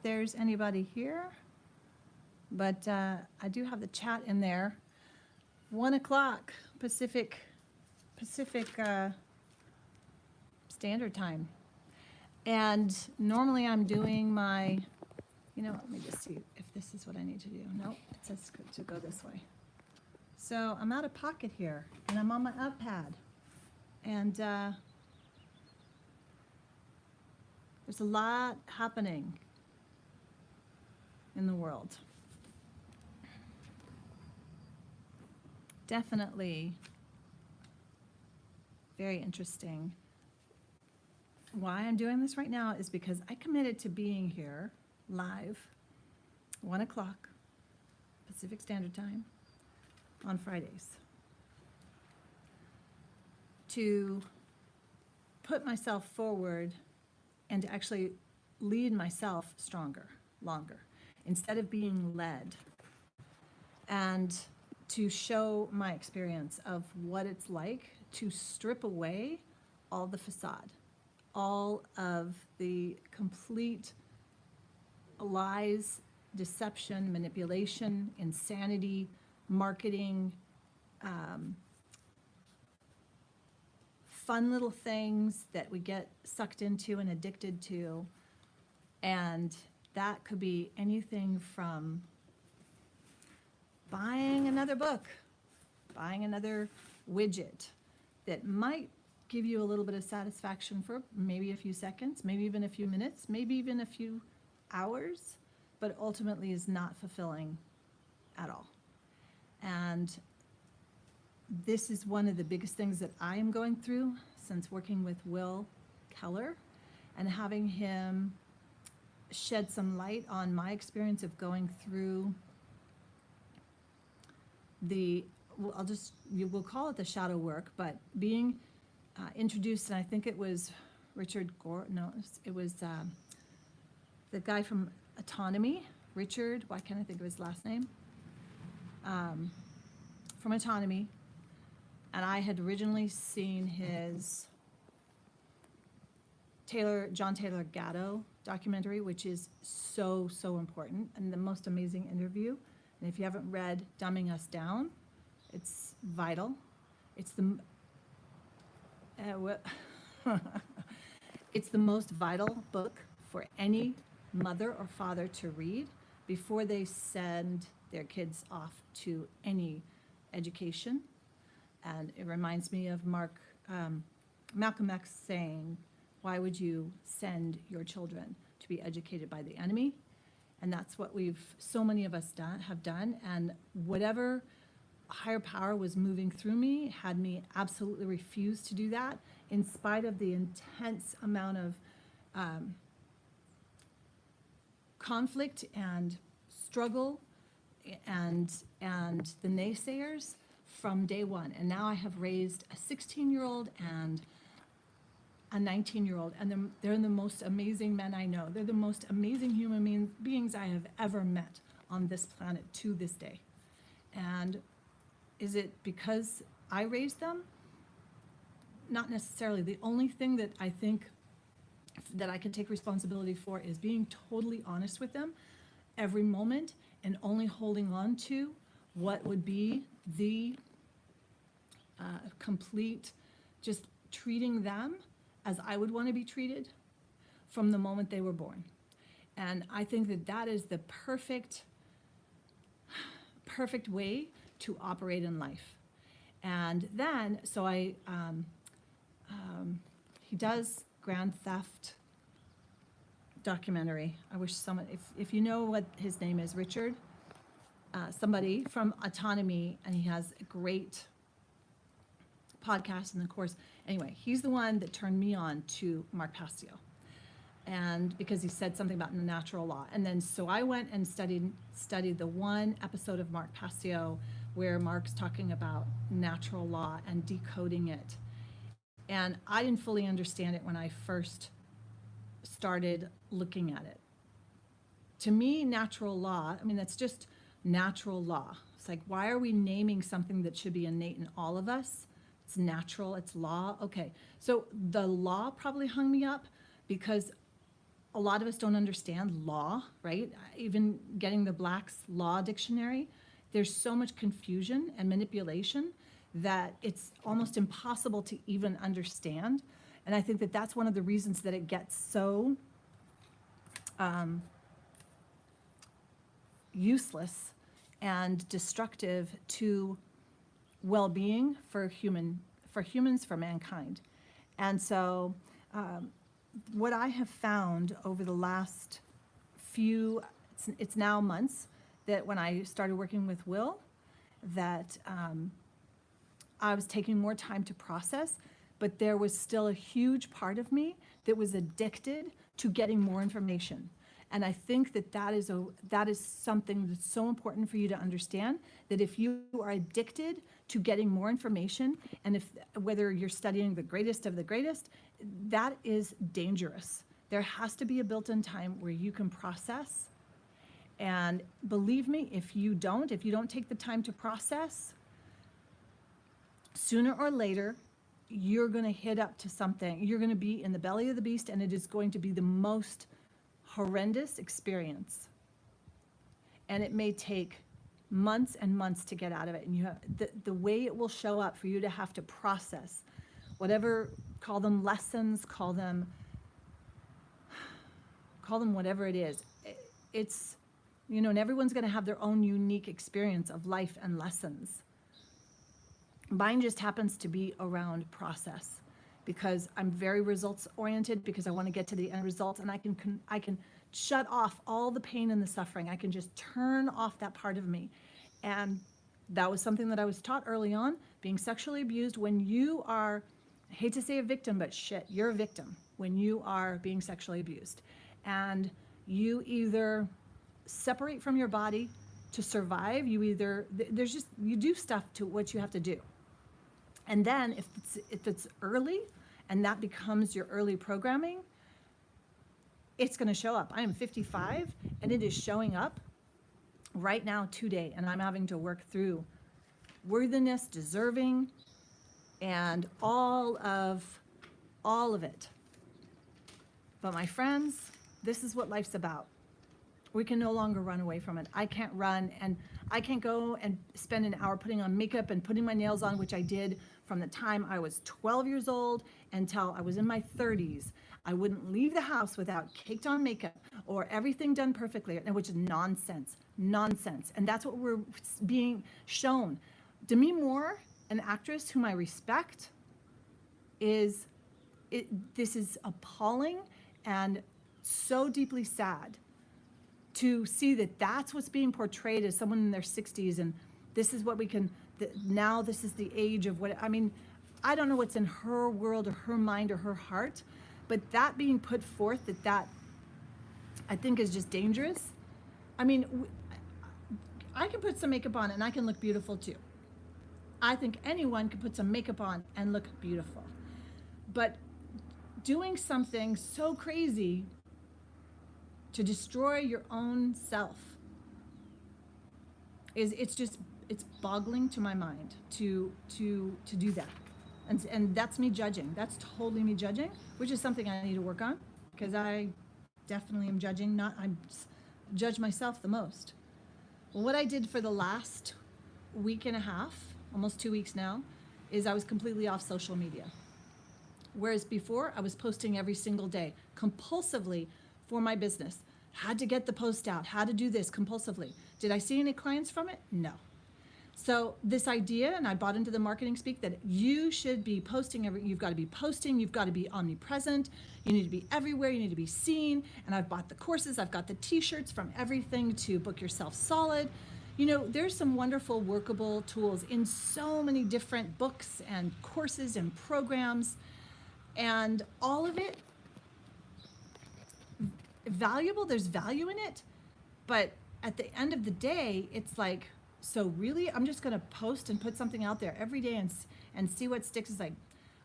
there's anybody here, but I do have the chat in there. 1 o'clock Pacific Standard Time. And normally I'm doing my, let me just see if this is what I need to do. Nope, it says to go this way. So I'm out of pocket here, and I'm on my iPad. And there's a lot happening in the world. Definitely very interesting. Why I'm doing this right now is because I committed to being here live 1 o'clock Pacific Standard Time on Fridays to put myself forward and to actually lead myself stronger, longer, instead of being led, and to show my experience of what it's like to strip away all the facade, all of the complete lies, deception, manipulation, insanity, marketing, fun little things that we get sucked into and addicted to. And that could be anything from buying another book, buying another widget that might give you a little bit of satisfaction for maybe a few seconds, maybe even a few minutes, maybe even a few hours, but ultimately is not fulfilling at all. And this is one of the biggest things that I am going through since working with Keller and having him shed some light on my experience of going through we'll call it the shadow work, but being introduced, and I think it was it was the guy from Autonomy, Richard, why can't I think of his last name? From Autonomy, and I had originally seen his John Taylor Gatto documentary, which is so important, and the most amazing interview. And if you haven't read Dumbing Us Down, it's vital. It's it's the most vital book for any mother or father to read before they send their kids off to any education. And it reminds me of Malcolm X saying, why would you send your children to be educated by the enemy? And that's what so many of us have done. And whatever higher power was moving through me had me absolutely refuse to do that, in spite of the intense amount of conflict and struggle and the naysayers from day one. And now I have raised a 16-year-old and a 19-year-old, and they're the most amazing men I know. They're the most amazing human beings I have ever met on this planet to this day. And is it because I raised them? Not necessarily. The only thing that I think that I can take responsibility for is being totally honest with them every moment and only holding on to what would be the complete, just treating them as I would want to be treated from the moment they were born. And I think that that is the perfect way to operate in life. And then, so he does Grand Theft documentary. I wish someone, if you know what his name is, Richard, somebody from Autonomy, and he has a great podcast and the course. Anyway, he's the one that turned me on to Mark Passio, and because he said something about the natural law. And then so I went and studied the one episode of Mark Passio where Mark's talking about natural law and decoding it. And I didn't fully understand it when I first started looking at it. To me, natural law, I mean, that's just natural law. It's like, why are we naming something that should be innate in all of us? It's natural, it's law. Okay, so the law probably hung me up because a lot of us don't understand law, right? Even getting the Black's Law Dictionary, there's so much confusion and manipulation that it's almost impossible to even understand. And I think that that's one of the reasons that it gets so useless and destructive to well-being for humans, for mankind. And so what I have found over the last few, it's now months, that when I started working with Will, that I was taking more time to process, but there was still a huge part of me that was addicted to getting more information. And I think that that is something that's so important for you to understand, that if you are addicted to getting more information, and whether you're studying the greatest of the greatest, that is dangerous. There has to be a built-in time where you can process. And believe me, if you don't take the time to process, sooner or later, you're going to hit up to something. You're going to be in the belly of the beast, and it is going to be the most horrendous experience. And it may take months and months to get out of it. And you have the way it will show up for you to have to process whatever, call them lessons, call them whatever it is. It's, and everyone's going to have their own unique experience of life and lessons. Mine just happens to be around process, because I'm very results oriented, because I want to get to the end result, and I can shut off all the pain and the suffering. I can just turn off that part of me. And that was something that I was taught early on, being sexually abused. When you are, I hate to say a victim, but shit, you're a victim when you are being sexually abused. And you either separate from your body to survive, you do stuff to what you have to do. And then if it's early and that becomes your early programming, it's going to show up. I am 55 and it is showing up right now today, and I'm having to work through worthiness, deserving, and all of it. But my friends, this is what life's about. We can no longer run away from it. I can't run, and I can't go and spend an hour putting on makeup and putting my nails on, which I did from the time I was 12 years old until I was in my 30s. I wouldn't leave the house without caked on makeup or everything done perfectly, which is nonsense. And that's what we're being shown. Demi Moore, an actress whom I respect, this is appalling and so deeply sad to see that that's what's being portrayed as someone in their 60s, and this is what we can, now this is the age of what, I don't know what's in her world or her mind or her heart, but that being put forth, that I think is just dangerous. I can put some makeup on and I can look beautiful too. I think anyone can put some makeup on and look beautiful. But doing something so crazy to destroy your own self it's boggling to my mind to do that. And that's me judging. That's totally me judging, which is something I need to work on, because I definitely am judging. I judge myself the most. Well, what I did for the last week and a half, almost 2 weeks now, is I was completely off social media. Whereas before, I was posting every single day, compulsively for my business. Had to get the post out, had to do this compulsively. Did I see any clients from it? No. So this idea, and I bought into the marketing speak, that you should be posting you've got to be posting, you've got to be omnipresent, you need to be everywhere, you need to be seen. And I've bought the courses, I've got the t-shirts, from everything to Book Yourself Solid. There's some wonderful workable tools in so many different books and courses and programs, and all of it valuable. There's value in it, but at the end of the day, it's like, so really, I'm just going to post and put something out there every day and see what sticks. It's like,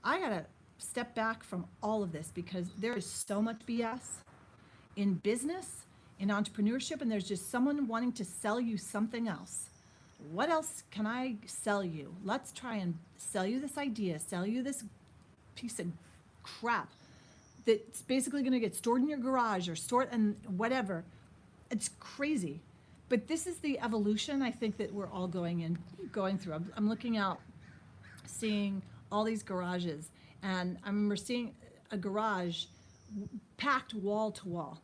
I got to step back from all of this, because there is so much BS in business, in entrepreneurship, and there's just someone wanting to sell you something else. What else can I sell you? Let's try and sell you this idea, sell you this piece of crap that's basically going to get stored in your garage or stored and whatever. It's crazy. But this is the evolution I think that we're all going through. I'm looking out, seeing all these garages, and I remember seeing a garage packed wall to wall.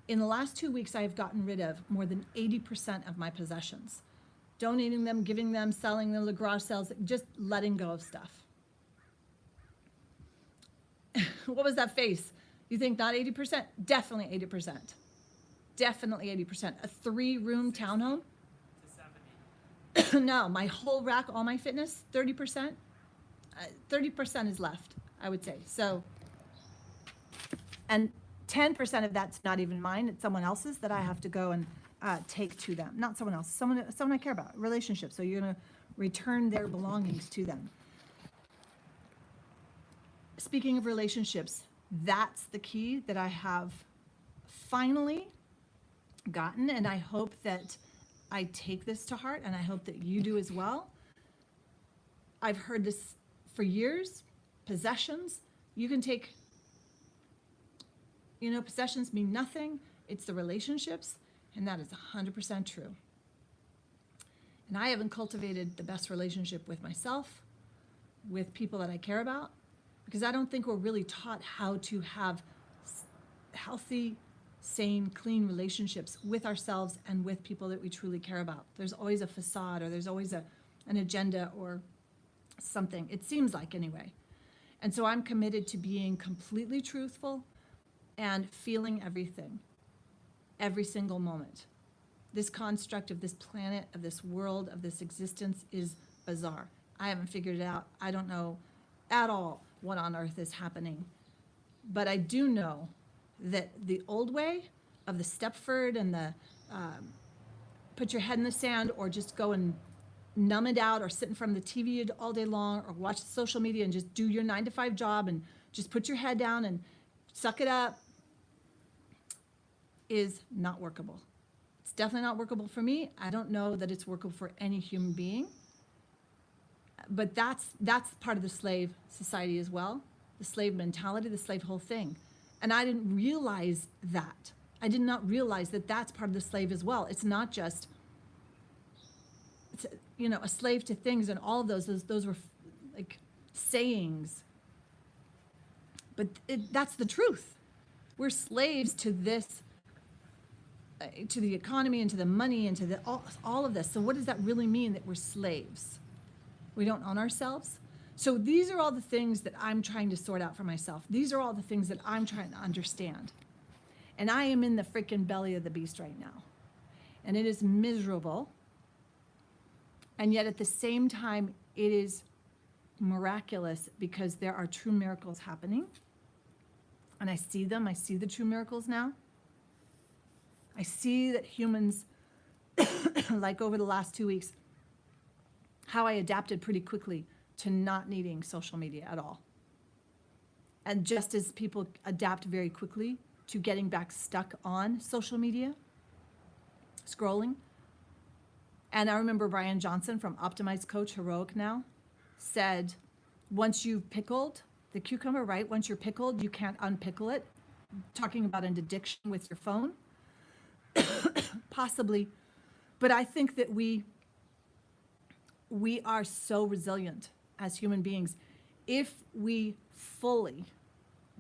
In the last 2 weeks, I have gotten rid of more than 80% of my possessions, donating them, giving them, selling them, the garage sales, just letting go of stuff. What was that face? You think not 80%? Definitely 80%. Definitely 80%. A 3-room townhome? To 70. No, my whole rack, all my fitness, 30%. 30% is left, I would say. So, and 10% of that's not even mine. It's someone else's that I have to go and take to them. Not someone else, someone I care about, relationship. So you're going to return their belongings to them. Speaking of relationships, that's the key that I have finally gotten, and I hope that I take this to heart, and I hope that you do as well. I've heard this for years. Possessions, you can take, possessions mean nothing. It's the relationships, and that is 100% true. And I haven't cultivated the best relationship with myself, with people that I care about, because I don't think we're really taught how to have healthy, sane, clean relationships with ourselves and with people that we truly care about. There's always a facade, or there's always an agenda or something. It seems like, anyway. And so I'm committed to being completely truthful and feeling everything, every single moment. This construct of this planet, of this world, of this existence is bizarre. I haven't figured it out. I don't know at all what on earth is happening. But I do know that the old way of the Stepford and the put your head in the sand, or just go and numb it out, or sit in front of the TV all day long, or watch social media and just do your 9-to-5 job and just put your head down and suck it up, is not workable. It's definitely not workable for me. I don't know that it's workable for any human being. But that's part of the slave society as well, the slave mentality, the slave whole thing. And I didn't realize that. I did not realize that that's part of the slave as well. It's not just, a slave to things, and all of those were like sayings. But that's the truth. We're slaves to this, to the economy, and to the money, and to all of this. So what does that really mean, that we're slaves? We don't own ourselves. So these are all the things that I'm trying to sort out for myself. These are all the things that I'm trying to understand. And I am in the freaking belly of the beast right now. And it is miserable. And yet at the same time, it is miraculous, because there are true miracles happening. And I see them. I see the true miracles now. I see that humans, like over the last 2 weeks, how I adapted pretty quickly to not needing social media at all. And just as people adapt very quickly to getting back stuck on social media, scrolling. And I remember Brian Johnson from Optimized Coach, Heroic Now, said, once you've pickled the cucumber, right? Once you're pickled, you can't unpickle it. Talking about an addiction with your phone. Possibly. But I think that we are so resilient as human beings if we fully,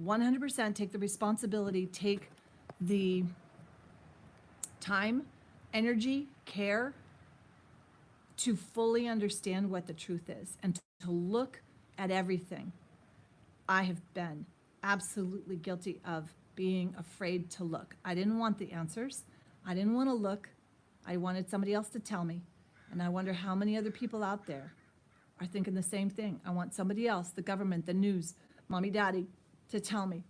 100% take the responsibility, take the time, energy, care to fully understand what the truth is, and to look at everything. I have been absolutely guilty of being afraid to look. I didn't want the answers. I didn't want to look. I wanted somebody else to tell me. And I wonder how many other people out there are thinking the same thing. I want somebody else, the government, the news, mommy, daddy, to tell me,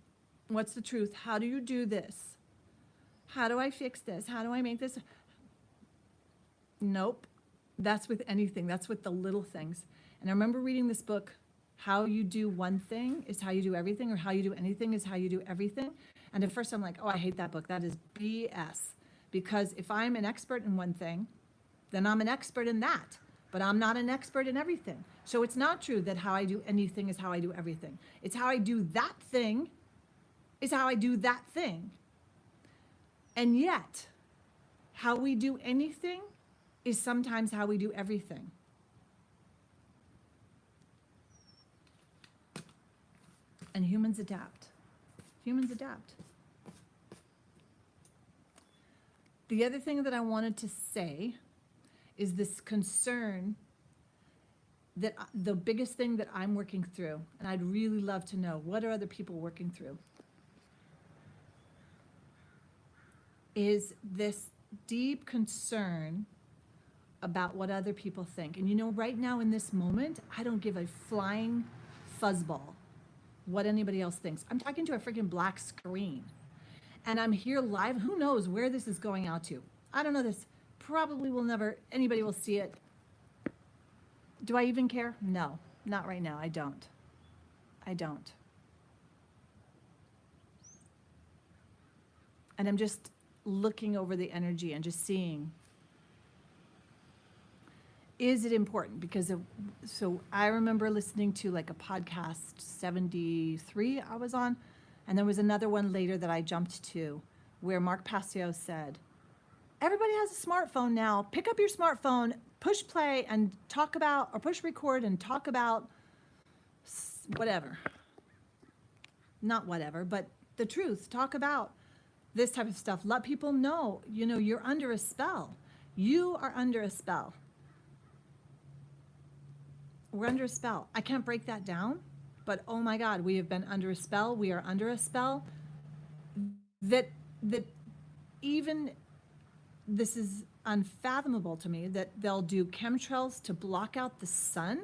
what's the truth? How do you do this? How do I fix this? How do I make this? Nope. That's with anything. That's with the little things. And I remember reading this book, How You Do One Thing is How You Do Everything, or How You Do Anything is How You Do Everything. And at first I'm like, oh, I hate that book. That is BS. Because if I'm an expert in one thing, then I'm an expert in that. But I'm not an expert in everything. So it's not true that how I do anything is how I do everything. It's how I do that thing is how I do that thing. And yet, how we do anything is sometimes how we do everything. And humans adapt. Humans adapt. The other thing that I wanted to say is this concern that the biggest thing that I'm working through, and I'd really love to know, what are other people working through? Is this deep concern about what other people think. And you know, right now in this moment, I don't give a flying fuzzball what anybody else thinks. I'm talking to a freaking black screen. And I'm here live. Who knows where this is going out to? I don't know this. Probably will never, anybody will see it. Do I even care? No, not right now. I don't. I don't. And I'm just looking over the energy and just seeing, is it important? Because so I remember listening to like a podcast 73 I was on, and there was another one later that I jumped to where Mark Passio said, everybody has a smartphone now. Pick up your smartphone, push play and talk about, or push record and talk about whatever. Not whatever, but the truth. Talk about this type of stuff. Let people know, you know, you're under a spell. You are under a spell. We're under a spell. I can't break that down, but oh my God, we have been under a spell. We are under a spell that even, this is unfathomable to me, that they'll do chemtrails to block out the sun.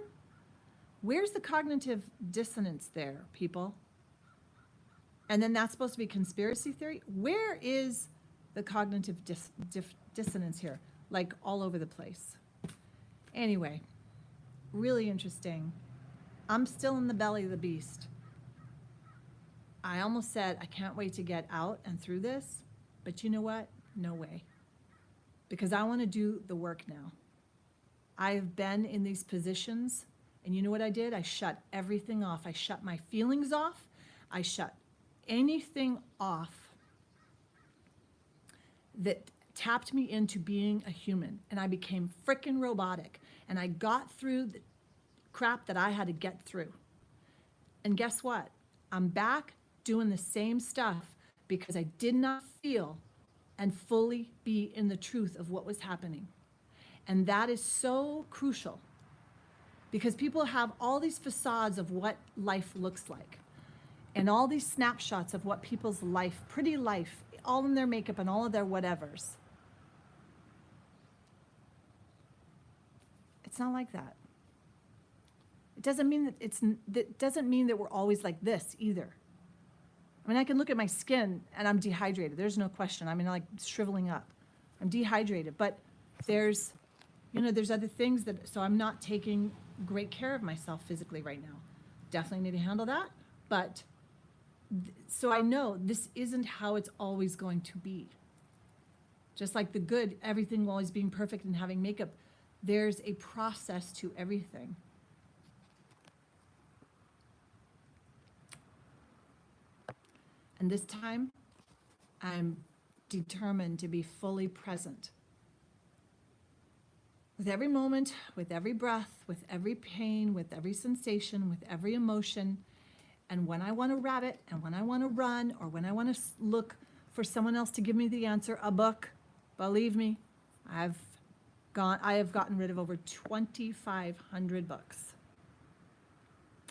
Where's the cognitive dissonance there, people? And then that's supposed to be conspiracy theory. Where is the cognitive dissonance here? Like all over the place. Anyway, really interesting. I'm still in the belly of the beast. I almost said I can't wait to get out and through this, but you know what? No way. Because I want to do the work now. I've been in these positions, and you know what I did? I shut everything off. I shut my feelings off. I shut anything off that tapped me into being a human, and I became frickin' robotic, and I got through the crap that I had to get through. And guess what? I'm back doing the same stuff because I did not feel and fully be in the truth of what was happening. And that is so crucial because people have all these facades of what life looks like and all these snapshots of what people's life, pretty life, all in their makeup and all of their whatevers. It's not like that. It doesn't mean that doesn't mean that we're always like this either. I mean, I can look at my skin and I'm dehydrated. There's no question. I mean, like shriveling up. I'm dehydrated, but there's, you know, there's other things that, so I'm not taking great care of myself physically right now. Definitely need to handle that. But so I know this isn't how it's always going to be. Just like the good, everything always being perfect and having makeup, there's a process to everything. And this time, I'm determined to be fully present. With every moment, with every breath, with every pain, with every sensation, with every emotion. And when I want to rabbit, and when I want to run, or when I want to look for someone else to give me the answer, a book, believe me, I have gotten rid of over 2,500 books.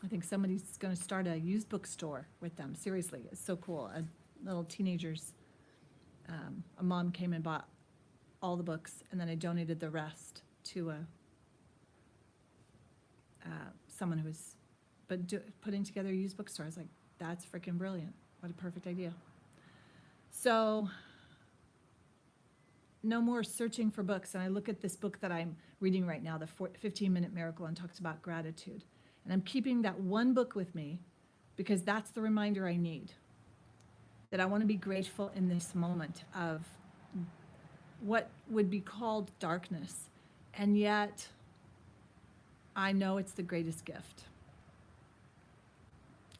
I think somebody's going to start a used bookstore with them. Seriously, it's so cool. Little teenagers, a mom came and bought all the books, and then I donated the rest to someone who was putting together a used bookstore. I was like, that's freaking brilliant. What a perfect idea. So no more searching for books. And I look at this book that I'm reading right now, the 15-Minute Miracle, and talks about gratitude. And I'm keeping that one book with me because that's the reminder I need. That I want to be grateful in this moment of what would be called darkness. And yet, I know it's the greatest gift.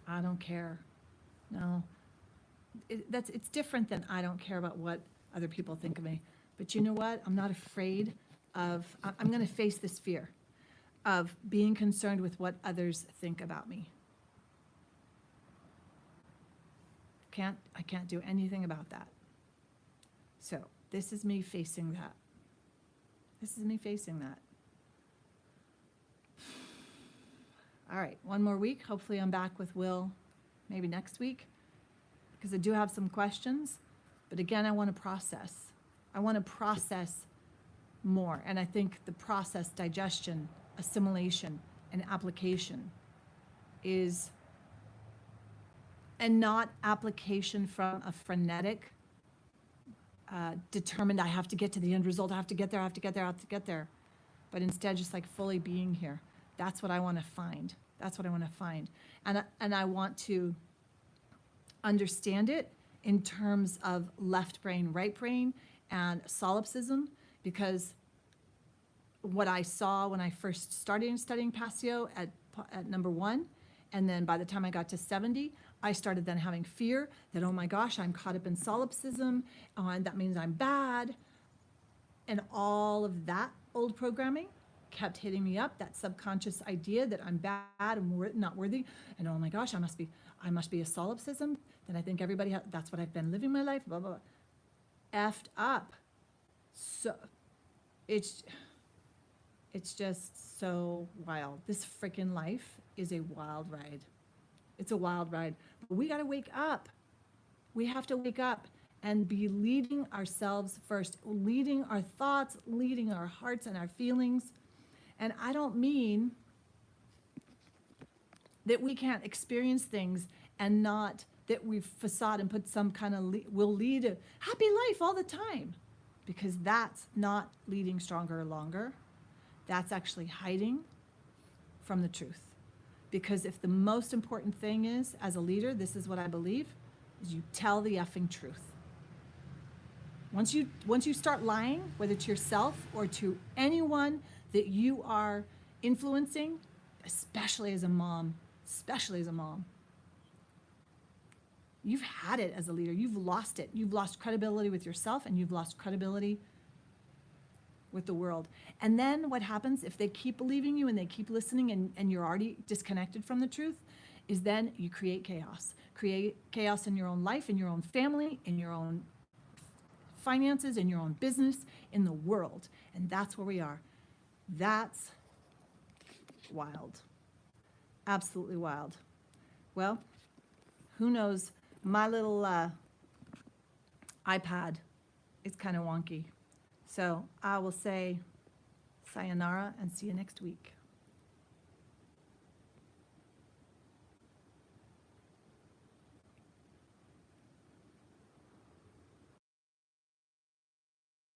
I don't care. No. it's different than I don't care about what other people think of me. But you know what? I'm not afraid I'm going to face this fear of being concerned with what others think about me. I can't do anything about that. So this is me facing that. This is me facing that. All right, one more week. Hopefully I'm back with Will maybe next week, because I do have some questions. But again, I want to process. I want to process more. And I think the process, digestion, assimilation, and application is, and not application from a frenetic, determined, I have to get to the end result, I have to get there, I have to get there, I have to get there. But instead, just like fully being here. That's what I want to find. That's what I want to find. And I want to understand it in terms of left brain, right brain, and solipsism, because what I saw when I first started studying Passio at number 1, and then by the time I got to 70, I started then having fear that, oh my gosh, I'm caught up in solipsism, and that means I'm bad. And all of that old programming kept hitting me up, that subconscious idea that I'm bad and not worthy, and oh my gosh, I must be a solipsism. Then I think everybody, that's what I've been living my life, blah, blah, blah. Effed up. So it's just so wild. This freaking life is a wild ride. It's a wild ride. But we got to wake up. We have to wake up and be leading ourselves first, leading our thoughts, leading our hearts and our feelings. And I don't mean that we can't experience things and not that we facade and put some kind of, will lead a happy life all the time, because that's not leading stronger or longer. That's actually hiding from the truth. Because if the most important thing is, as a leader, this is what I believe, is you tell the effing truth. Once you start lying, whether to yourself or to anyone that you are influencing, especially as a mom, you've had it as a leader. You've lost it. You've lost credibility with yourself, and you've lost credibility with the world. And then what happens if they keep believing you and they keep listening, and you're already disconnected from the truth, is then you create chaos. Create chaos in your own life, in your own family, in your own finances, in your own business, in the world. And that's where we are. That's wild. Absolutely wild. Well, who knows? My little iPad is kind of wonky. So I will say sayonara and see you next week.